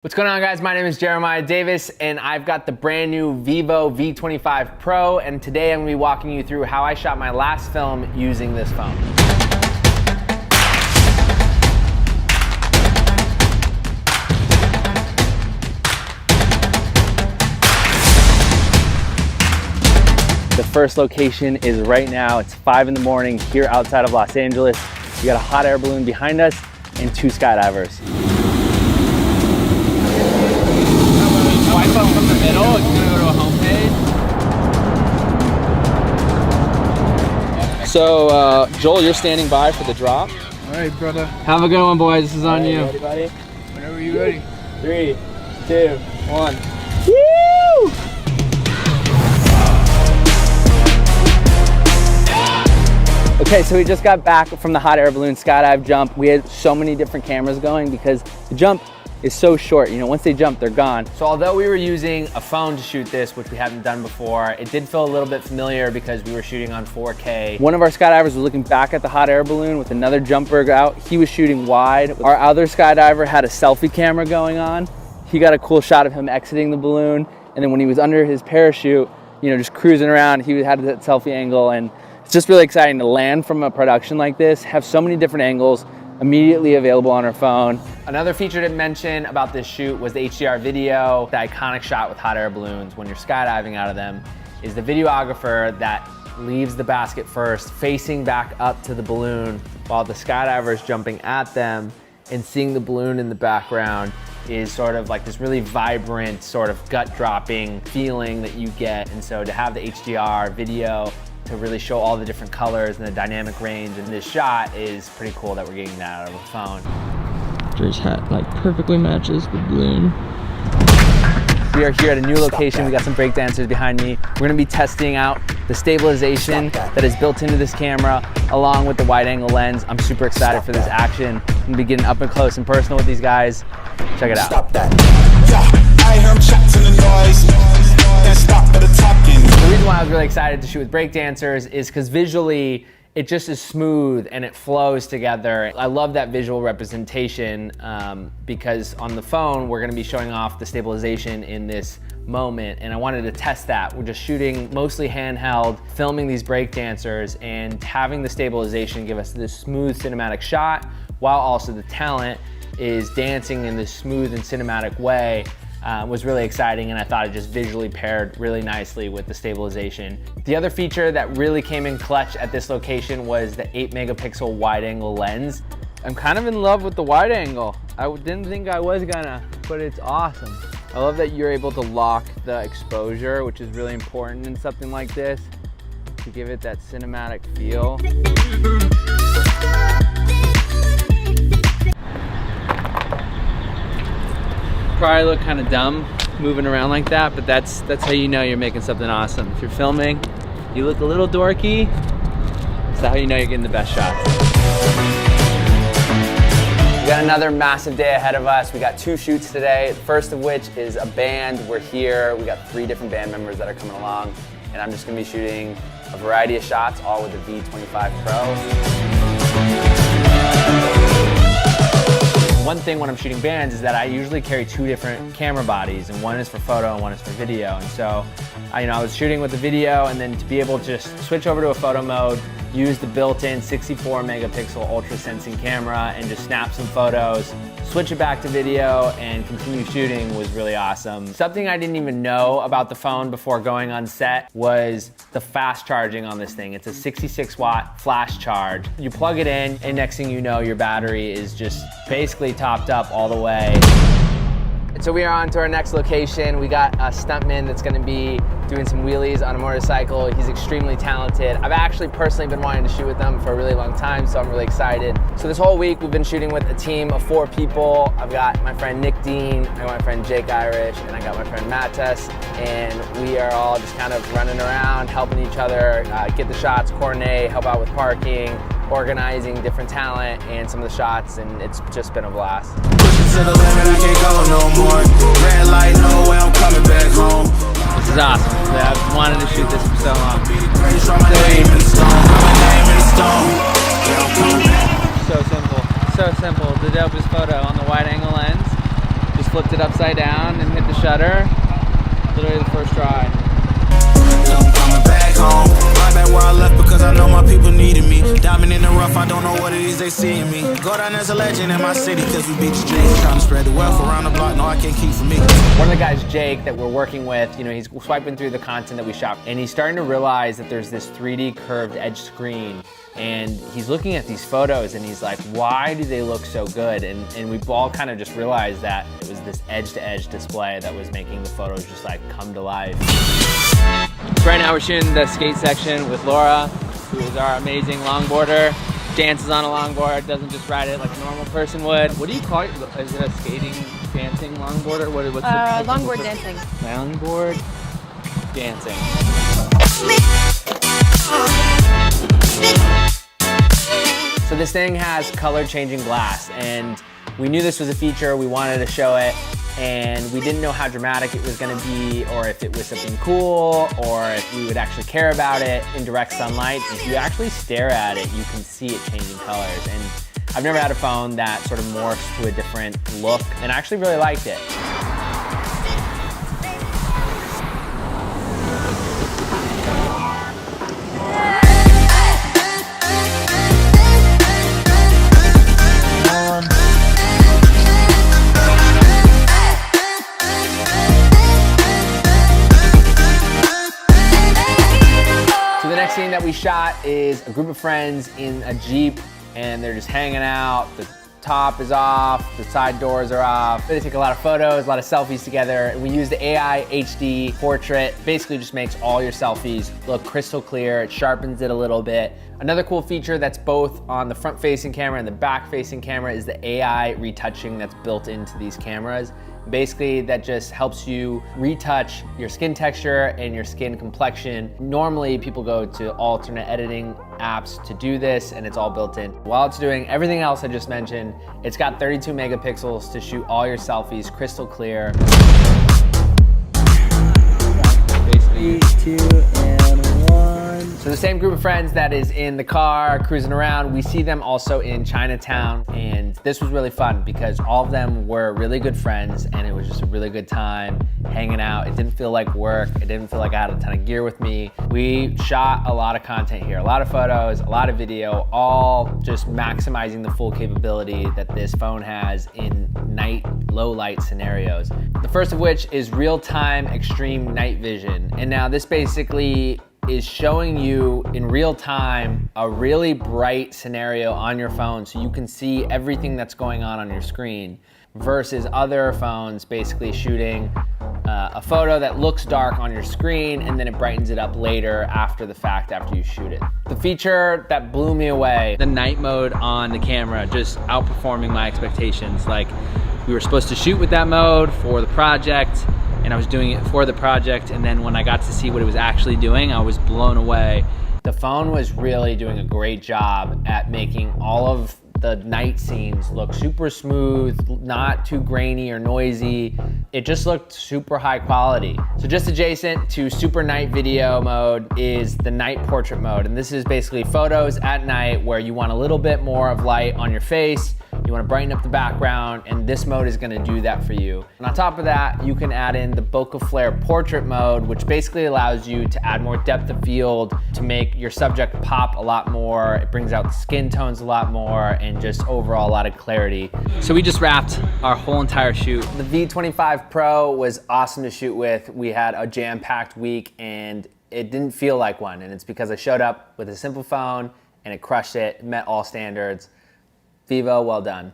What's going on, guys? My name is Jeremiah Davis and I've got the brand new Vivo V25 Pro, and today I'm going to be walking you through how I shot my last film using this phone. The first location is right now. It's 5 in the morning here outside of Los Angeles. We got a hot air balloon behind us and 2 skydivers. Swipe up from the middle, it's gonna go to a homepage. So, Joel, you're standing by for the drop. All right, brother. Have a good one, boys. This is on you. Ready, buddy? Whenever you're ready. 3, 2, 1. Woo! Okay, so we just got back from the hot air balloon skydive jump. We had so many different cameras going because the jump is so short. You know, once they jump, they're gone. So although we were using a phone to shoot this, which we hadn't done before, it did feel a little bit familiar because we were shooting on 4K. One of our skydivers was looking back at the hot air balloon with another jumper out. He was shooting wide. Our other skydiver had a selfie camera going on. He got a cool shot of him exiting the balloon. And then when he was under his parachute, you know, just cruising around, he had that selfie angle. And it's just really exciting to land from a production like this, have so many different angles, immediately available on our phone. Another feature to mention about this shoot was the HDR video. The iconic shot with hot air balloons when you're skydiving out of them is the videographer that leaves the basket first, facing back up to the balloon while the skydiver is jumping at them, and seeing the balloon in the background is sort of like this really vibrant, sort of gut-dropping feeling that you get. And so to have the HDR video to really show all the different colors and the dynamic range in this shot is pretty cool that we're getting that out of a phone. Dre's hat like perfectly matches the balloon. We are here at a new location. We got some breakdancers behind me. We're gonna be testing out the stabilization that is built into this camera along with the wide angle lens. I'm super excited for this action. I'm gonna be getting up and close and personal with these guys. Check it out. Stop that. Yeah, I hear him chatting the noise. And stop for the talking. The reason why I was really excited to shoot with breakdancers is because visually, it just is smooth and it flows together. I love that visual representation because on the phone, we're gonna be showing off the stabilization in this moment, and I wanted to test that. We're just shooting mostly handheld, filming these breakdancers and having the stabilization give us this smooth cinematic shot while also the talent is dancing in this smooth and cinematic way. Was really exciting, and I thought it just visually paired really nicely with the stabilization. The other feature that really came in clutch at this location was the 8 megapixel wide angle lens. I'm kind of in love with the wide angle. I didn't think I was gonna, but it's awesome. I love that you're able to lock the exposure, which is really important in something like this, to give it that cinematic feel. Probably look kind of dumb moving around like that, but that's how you know you're making something awesome. If you're filming, you look a little dorky, that's how you know you're getting the best shots. We got another massive day ahead of us. We got 2 shoots today, the first of which is a band. We're here, we got 3 different band members that are coming along, and I'm just gonna be shooting a variety of shots, all with the V25 Pro. One thing when I'm shooting bands is that I usually carry 2 different camera bodies, and one is for photo and one is for video. And so, I was shooting with the video, and then to be able to just switch over to a photo mode, use the built-in 64 megapixel ultra sensing camera and just snap some photos, switch it back to video and continue shooting was really awesome. Something I didn't even know about the phone before going on set was the fast charging on this thing. It's a 66 watt flash charge. You plug it in and next thing you know, your battery is just basically topped up all the way. And so we are on to our next location. We got a stuntman that's gonna be doing some wheelies on a motorcycle. He's extremely talented. I've actually personally been wanting to shoot with them for a really long time, so I'm really excited. So this whole week we've been shooting with a team of 4 people. I've got my friend Nick Dean, I got my friend Jake Irish, and I got my friend Matt Tess, and we are all just kind of running around, helping each other get the shots, coordinate, help out with parking, organizing different talent and some of the shots, and it's just been a blast. Pushing to the limit, I can't go no more. Red light, no way, I'm coming back home. This is awesome. I've wanted to shoot this for so long. So simple, so simple. The dopest photo on the wide angle lens. Just flipped it upside down and hit the shutter. Literally the first try. I'm coming back home. Right back where I left because I know my people needed me. Diamond in the rough, I don't know what it is they see in me. Go down as a legend in my city because we beat the streets. Trying to spread the wealth around the block, no, I can't keep from me. One of the guys, Jake, that we're working with, you know, he's swiping through the content that we shot, and he's starting to realize that there's this 3D curved edge screen, and he's looking at these photos and he's like, why do they look so good? And we've all kind of just realized that it was this edge-to-edge display that was making the photos just like come to life. So right now we're shooting the skate section with Laura, who is our amazing longboarder. Dances on a longboard, doesn't just ride it like a normal person would. What do you call it? Is it a skating, dancing longboarder? What's the longboard dancing. Longboard dancing. So this thing has color changing glass, and we knew this was a feature, we wanted to show it, and we didn't know how dramatic it was gonna be, or if it was something cool, or if we would actually care about it in direct sunlight. If you actually stare at it, you can see it changing colors. And I've never had a phone that sort of morphs to a different look, and I actually really liked it. The next scene that we shot is a group of friends in a Jeep, and they're just hanging out. The top is off, the side doors are off. They take a lot of photos, a lot of selfies together. We use the AI HD portrait. Basically just makes all your selfies look crystal clear. It sharpens it a little bit. Another cool feature that's both on the front-facing camera and the back-facing camera is the AI retouching that's built into these cameras. Basically, that just helps you retouch your skin texture and your skin complexion. Normally, people go to alternate editing apps to do this, and it's all built in. While it's doing everything else I just mentioned, it's got 32 megapixels to shoot all your selfies crystal clear. Basically, 2 and 1. So the same group of friends that is in the car cruising around, we see them also in Chinatown, and this was really fun because all of them were really good friends, and it was just a really good time hanging out. It didn't feel like work. It didn't feel like I had a ton of gear with me. We shot a lot of content here, a lot of photos, a lot of video, all just maximizing the full capability that this phone has in night, low light scenarios. The first of which is real-time extreme night vision. And now this basically is showing you in real time a really bright scenario on your phone so you can see everything that's going on your screen, versus other phones basically shooting a photo that looks dark on your screen and then it brightens it up later after the fact, after you shoot it. The feature that blew me away, the night mode on the camera, just outperforming my expectations. Like, we were supposed to shoot with that mode for the project, and I was doing it for the project, and then when I got to see what it was actually doing, I was blown away. The phone was really doing a great job at making all of the night scenes look super smooth, not too grainy or noisy. It just looked super high quality. So just adjacent to super night video mode is the night portrait mode. And this is basically photos at night where you want a little bit more of light on your face, you want to brighten up the background, and this mode is going to do that for you. And on top of that, you can add in the bokeh flare portrait mode, which basically allows you to add more depth of field to make your subject pop a lot more. It brings out the skin tones a lot more, and just overall a lot of clarity. So we just wrapped our whole entire shoot. The V25 Pro was awesome to shoot with. We had a jam-packed week, and it didn't feel like one. And it's because I showed up with a simple phone, and it crushed it, met all standards. Vivo, well done.